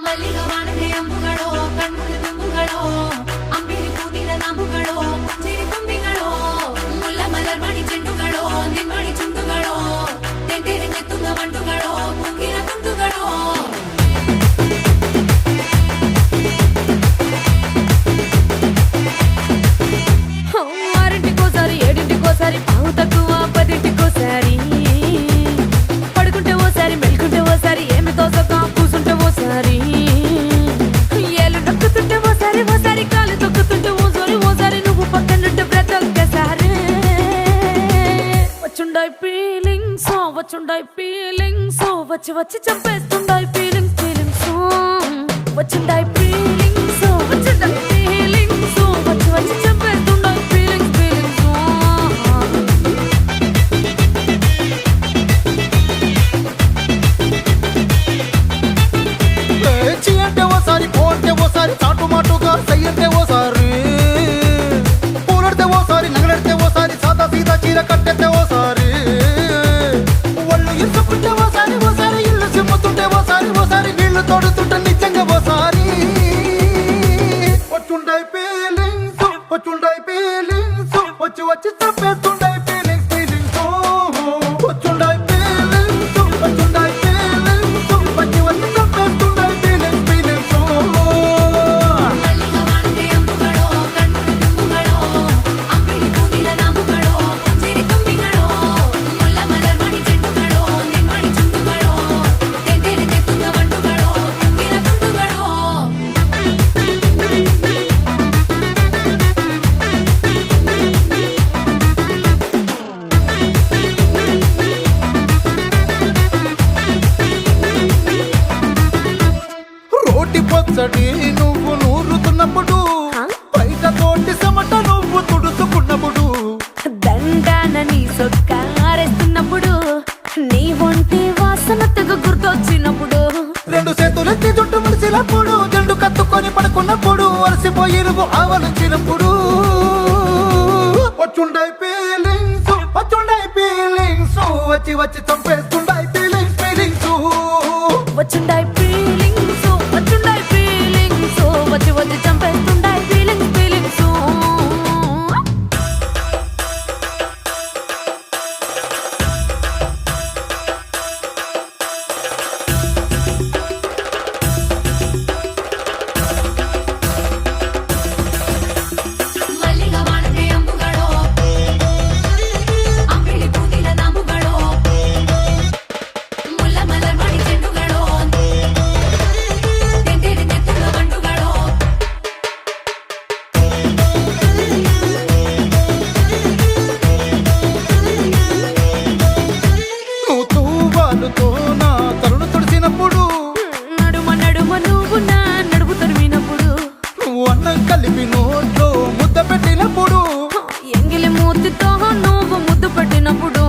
ಮಲ್ಲಿಗೆ ವಾಣತೆ ಅಂಬುಗಳೋ ಕಣ್ಮುಳ ತುಂಬುಗಳೋ ಅಂಬಿರಿ ಕೂದಿನ ನಾಮುಗಳೋ ಚಿರಿ ತುಂಬಿಗಳೋ ಮುಲ್ಲ ಮಲರ್ಮಣಿ ಚೆಂಡುಗಳೋ ನಿನ್ಮಣಿ ಚುಂಡುಗಳೋ ತೆಂಟೆರೆ ನೆತ್ತುಂಗ ಮಂಡುಗಳೋ ಮುಂಗಿನ ತುಂಡುಗಳೋ ఆరింటికోసారి ఏడింటికోసారి పావు తక్కువ పదింటికోసారి పడుకుంటే ఓసారి మెలుకుంటే ఓసారి ఏమి తోసక కూసుంటే ఓసారి ఏళ్ళు నొక్కుతుంటే ఓసారి ఓసారి కాలు తొక్కుతుంటే ఓసారి ఓసారి నువ్వు పక్కనుంటే బ్రతొక్కసారి వచ్చుండాయి ఫీలింగ్స్ వచ్చి వచ్చి చంపేస్తుండాయి ఫీలింగ్స్ వచ్చుండాయి ఫీలింగ్స్ వచ్చి వచ్చి చంపేస్తుండాయి ఫీలింగ్స్ అంటే ఓసారి పోంటే ఓసారి చాటు మాటుగా సయ్యంటే ఓసారి పూలడితే ఓసారి నగలడితే ఓసారి సాదా సీదా చీర కట్టెత్తే ఓసారి ఒళ్ళు ఇసుకుంటే ఓసారి ఓసారి ఇల్లు సిమ్ముతుంటే ఓసారి ఓసారి నీళ్లు తోడుతుంటే నిజంగా ఓసారి వచ్చుండాయి ఫీలింగ్స్ వచ్చి వచ్చి తప్పేస్తుండాయి ఫీలింగ్స్ వచ్చుండాయి ఫీలింగ్స్ వచ్చి వచ్చి తప్పేస్తుండాయి ఫీలింగ్స్ మల్లిగే వాణతే అంబుಗಳೋ కಣ್ముಳ ತುಂಬುಗಳೋ అంబిరి కూదిన నాಮುಗಳೋ చిరి ತುಂಬಿಗಳೋ ముల్ల మలర్మణి చెండుಗಳೋ నిన్మణి ಚುಂಡುಗಳೋ ತೆಂಟೆರೆ ನೆತ್ತುಂಗ ಮಂಡುಗಳೋ ಮುಂಗಿನ ತುಂಡುಗಳೋ రోటి పచ్చడి నువ్వు నూరుతున్నప్పుడు బయట తోటి సమట నువ్వు తుడుచుకున్నప్పుడు దండాన నీ సొక్కారేస్తున్నప్పుడు నీ ఒంటి వాసన తెగ గుర్తొచ్చినప్పుడు రెండు చేతులెత్తి జుట్టు ముడిసినప్పుడు జండు కత్తుకొని పడుకున్నప్పుడు అలసిపోయి నువ్వు ఆవలించినప్పుడు వచ్చుండాయి ఫీలింగ్స్ వచ్చి వచ్చి చంపేస్తుండాయి ఫీలింగ్స్ వచ్చుండాయి ఫీలింగ్స్ వచ్చి వచ్చి చంపేస్తుండాయి ఫీలింగ్స్ మల్లిగే వాణతే అంబుಗಳೋ అంబిరి కూదిన నాಮುಗಳೋ ముల్ల మలర్మణి చెండుಗಳೋ తెంటెರೆ నెత్తుంಗ ಮಂಡುಗಳೋ నువ్వు తూవాలుతో నా తరుణ తుడిసినప్పుడు నడుమ నువ్వు నా నడుపు తరిమినప్పుడు నువ్వు అన్నం కలిపి నోట్లో ముద్ద పెట్టినప్పుడు ఎంగిలి మూతితో నువ్వు ముద్దు పెట్టినప్పుడు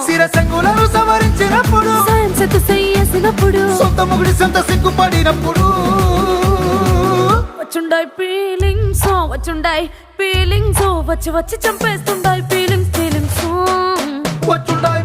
శిరసంగులను సవరించినప్పుడు సైన్సెత్ చేసినప్పుడు సొంత మొగుడి సొంత సిగ్గుపడినప్పుడు వచ్చుండాయి ఫీలింగ్స్ వచ్చి వచ్చి చంపేస్తుండాయి ఫీలింగ్స్ వచ్చుండాయి